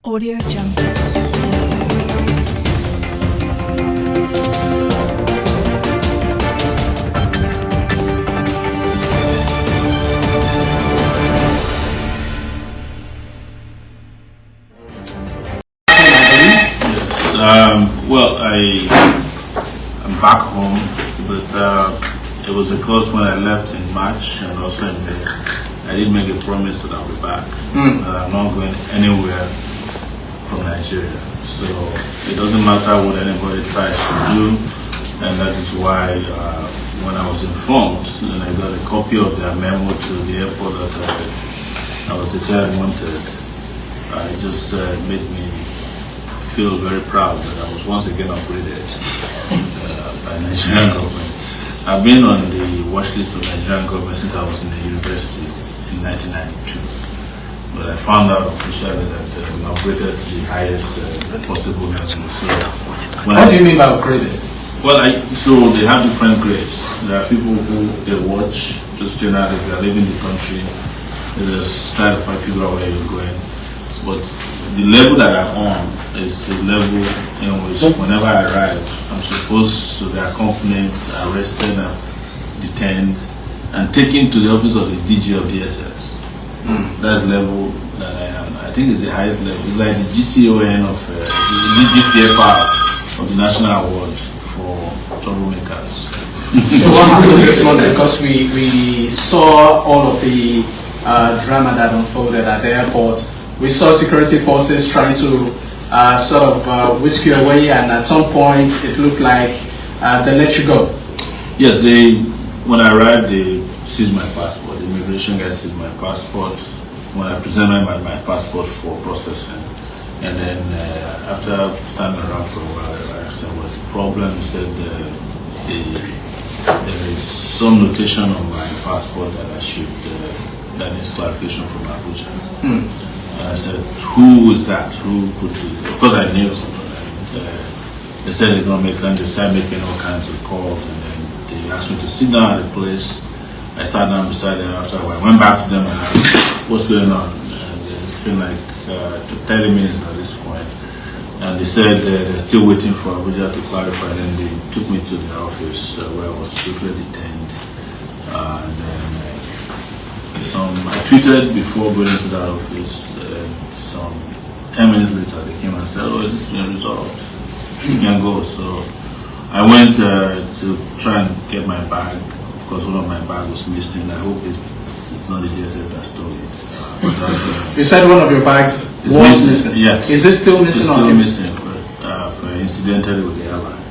Audio Jungle. Well, I'm back home, but it was because when I left in March and also in May, I did make a promise that I'll be back. I'm not going anywhere from Nigeria. So it doesn't matter what anybody tries to do, and that is why when I was informed and I got a copy of their memo to the airport that I was declared wanted, it just made me feel very proud that I was once again upgraded by Nigerian government. I've been on the watch list of Nigerian government since I was in the university in 1992. But I found out officially that we upgraded to the highest possible level. So what do you mean by upgraded? Well, so they have different grades. There are people who they watch just generally, they are leaving the country, they just try to figure out where you're going. But the level that I'm on is the level in which whenever I arrive, I'm supposed to be accompanied, arrested, and detained, and taken to the office of the DG of DSS. That's the level that I am. I think it's the highest level. It's like the GCON of the GCFR of the National Award for Troublemakers. So what happened this morning? Because we saw all of the drama that unfolded at the airport. We saw security forces trying to sort of whisk you away, and at some point it looked like they let you go. Yes, when I arrived, they seized my passport. The immigration guy seized my passport when I presented my passport for processing. And then after standing around for a while, I said, what's the problem? He said there is some notation on my passport that I should, that needs clarification from Abuja. And I said, who is that? Who put it? Of course I knew. And they said they're going to they started making all kinds of calls, and then they asked me to sit down at a place. I sat down beside them after a while. I went back to them and asked, what's going on? And it's been like 30 minutes at this point. And they said they're still waiting for Abuja to clarify. And then they took me to the office where I was briefly detained. And then I tweeted before going into that office. Some 10 minutes later, they came and said, "Oh, this has been resolved. You can go." So I went to try and get my bag because one of my bags was missing. I hope it's not the DSS that stole it. You said one of your bags was missing. Yes. Is it still missing? It's still missing, but incidentally with the airline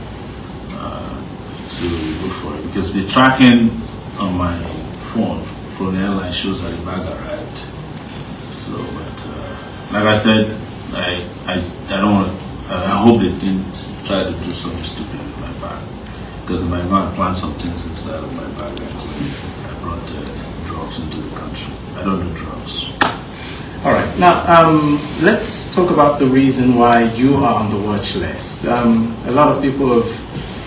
to look for it because the tracking on my phone from the airline shows that the bag arrived. So, but like I said, I don't want. I hope they didn't try to do something stupid with my bag because they might not plant some things inside of my bag. I brought drugs into the country. I don't do drugs. All right. Now, let's talk about the reason why you are on the watch list. A lot of people have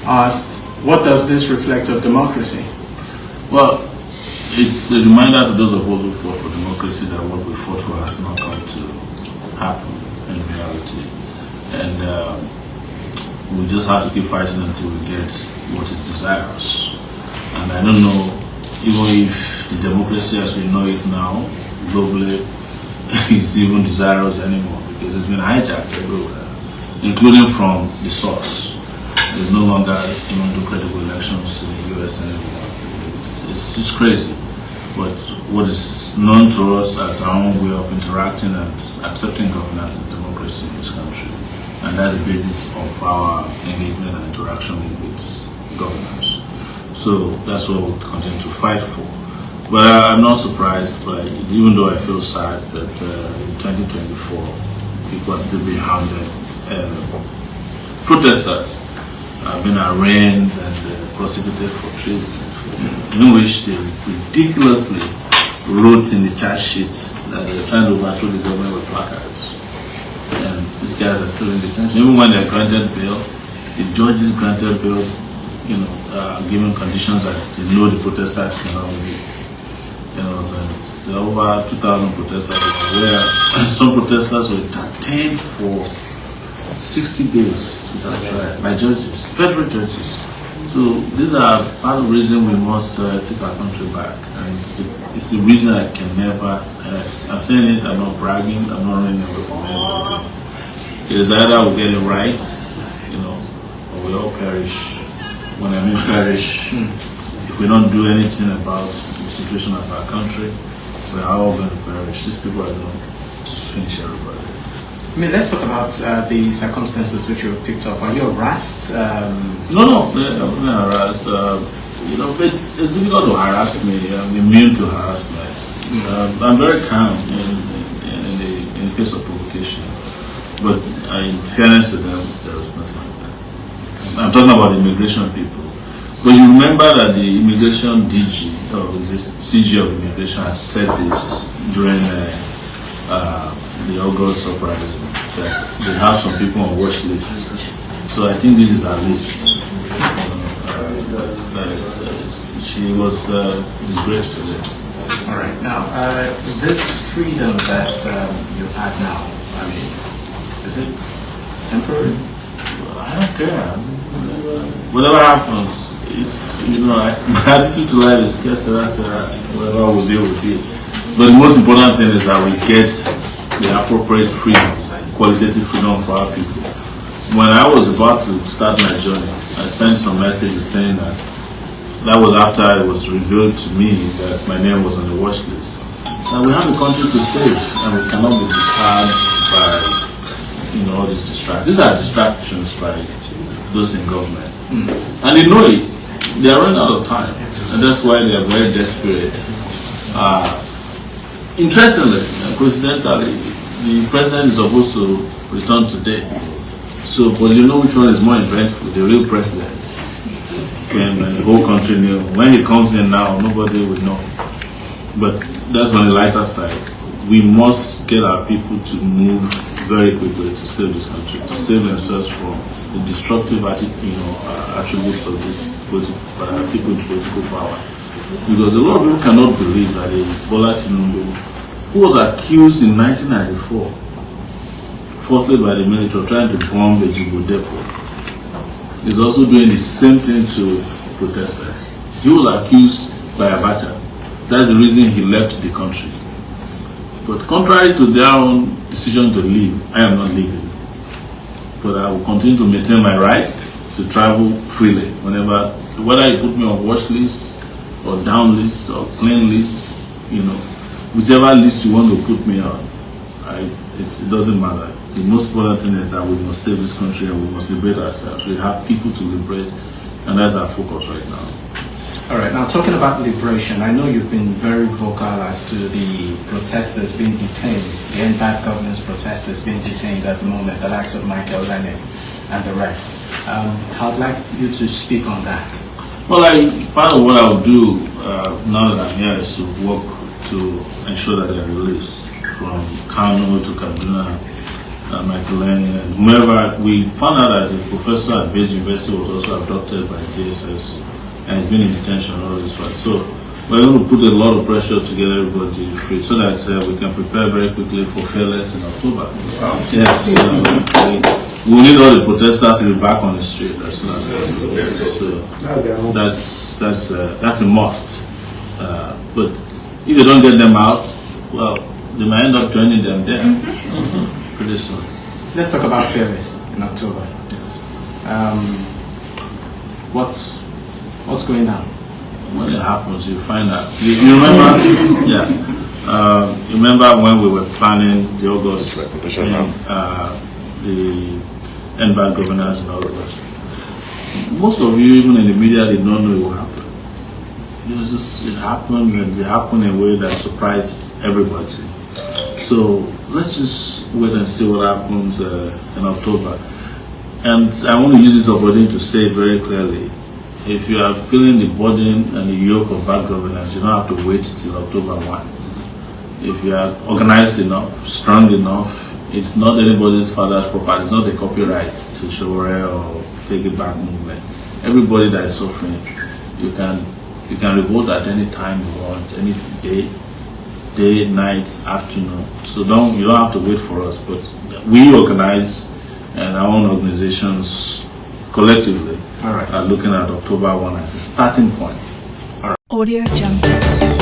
asked, what does this reflect of democracy? Well, it's a reminder to those of us who fought for democracy that what we fought for has not come to happen in reality. And we just have to keep fighting until we get what is desirous. And I don't know, even if the democracy as we know it now, globally, is even desirous anymore because it's been hijacked everywhere, including from the source. There's no longer even do credible elections in the US anymore. It's just crazy. But what is known to us as our own way of interacting and accepting governance and democracy in this country. And that's the basis of our engagement and interaction with governance. So that's what we'll continue to fight for. But I'm not surprised, but even though I feel sad that in 2024, people are still being hounded. Protesters have been arraigned and prosecuted for treason, in which they ridiculously wrote in the charge sheets that they're trying to overthrow the government with placards. And these guys are still in detention. Even when they're granted bail, the judges granted bail, given conditions that they know the protesters cannot meet. Over 2,000 protesters were aware. Some protesters were detained for 60 days without trial by judges, federal judges. So these are part of the reason we must take our country back, and it's the reason I can never. I'm saying it. I'm not bragging. I'm not running away from anybody. It is either we get it right, or we all perish. When I mean perish, if we don't do anything about the situation of our country, we're all going to perish. These people are going to finish everybody. I mean, let's talk about the circumstances which you picked up. Are you harassed? No, I'm not harassed. It's difficult to harass me. I'm immune to harassment. I'm very calm in the case of provocation. But in fairness to them, there was nothing like that. I'm talking about immigration people. But you remember that the immigration DG, or the CG of immigration, had said this during the August uprising, that they have some people on watch lists. So I think this is her list. She was disgraced to them. All right. Now, this freedom that you have now, I mean, is it temporary? I don't care. Whatever happens, it's, my attitude to life is whatever we do, we do. But the most important thing is that we get the appropriate freedom, qualitative freedom for our people. When I was about to start my journey, I sent some messages saying that was after it was revealed to me that my name was on the watch list. And we have a country to save, and we cannot be deterred by all these distractions. These are distractions by those in government. And they know it. They are running out of time. And that's why they are very desperate. Interestingly, coincidentally, the president is supposed to return today. So, but you know which one is more eventful? The real president. When the whole country knew. When he comes in now, nobody would know. But that's on the lighter side. We must get our people to move very quickly to save this country, to save themselves from the destructive attributes of this people in political power. Because a lot of people cannot believe that Bola Tinubu, who was accused in 1994, falsely by the military, of trying to bomb the Djibouti depot, is also doing the same thing to protesters. He was accused by Abacha. That's the reason he left the country. But contrary to their own decision to leave, I am not leaving. But I will continue to maintain my right to travel freely whenever, whether you put me on watch list or down list or clean list, whichever list you want to put me on, it doesn't matter. The most important thing is that we must save this country and we must liberate ourselves. We have people to liberate, and that's our focus right now. All right, now talking about liberation, I know you've been very vocal as to the protesters being detained, the end bad governance protesters being detained at the moment, the likes of Michael Lenin and the rest. I'd like you to speak on that. Well, part of what I will do now that I'm here is to work to ensure that they are released from Kano to Kaduna, Michael Lenin, and whomever. We found out that the professor at Bayes University was also abducted by DSS. And he's been in detention all this while. So we're going to put a lot of pressure to get everybody free so that we can prepare very quickly for Fearless in October. Wow. Yes, we need all the protesters to be back on the street as soon as possible. So that's a must. But if you don't get them out, well, they might end up joining them there pretty soon. Let's talk about Fearless in October. Yes. What's going on? When it happens, you find out. You remember? Yeah. You remember when we were planning the August, the NBAD governance in August? Most of you, even in the media, did not know it would happen. It happened, and it happened in a way that surprised everybody. So let's just wait and see what happens in October. And I want to use this opportunity to say very clearly, if you are feeling the burden and the yoke of bad governance, you don't have to wait till October 1. If you are organized enough, strong enough, it's not anybody's father's property. It's not a copyright to Showore or Take It Back movement. Everybody that is suffering, you can revolt at any time you want, any day, night, afternoon. So you don't have to wait for us. But we organize and our own organizations collectively All right. are looking at October 1 as a starting point. Audio Jungle.